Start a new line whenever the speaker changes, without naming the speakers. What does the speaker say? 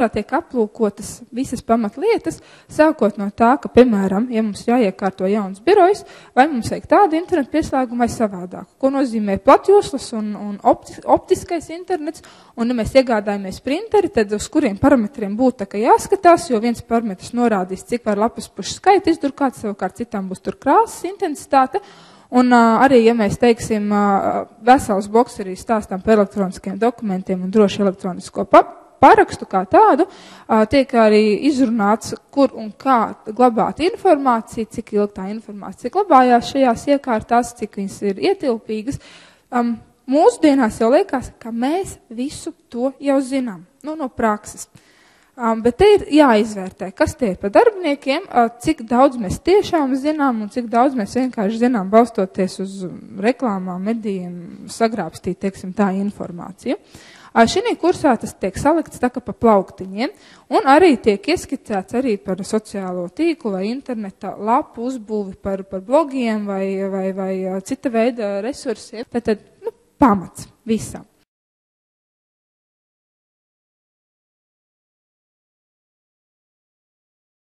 tiek aplūkotas visas pamatlietas, sākot no tā, ka, piemēram, ja mums jāiekārto jauns birojs, vai mums vajag tādu internetu pieslēgumu vai savādāk. Ko nozīmē platjoslas un optiskais internets, un ja mēs iegādājamies printeri, tad uz kuriem parametriem būtu tā, ka jāskatās, jo viens parametrs norādīs, cik var lapas pušu skaitu izdrukāt, savukārt citām būs tur krāsas intensitāte. Un arī, ja mēs teiksim, vesels bloks arī stāstām par elektroniskiem dokumentiem un droši elektronisko parakstu kā tādu, tiek arī izrunāts, kur un kā glabāt informāciju, cik ilgi tā informācija glabājās šajās iekārtās, cik viņas ir ietilpīgas. Mūsdienās jau liekas, ka mēs visu to jau zinām, no prakses. Bet te ir jāizvērtē, kas tie ir par darbiniekiem, cik daudz mēs tiešām zinām un cik daudz mēs vienkārši zinām, balstoties uz reklāmām, medijiem, sagrābstīt, teiksim, tā informāciju. Šī kursā tas tiek salikts tā kā pa plauktiņiem, un arī tiek ieskicēts arī par sociālo tīklu vai interneta lapu uzbūvi par blogiem vai cita veida resursiem. Tātad, pamats visam.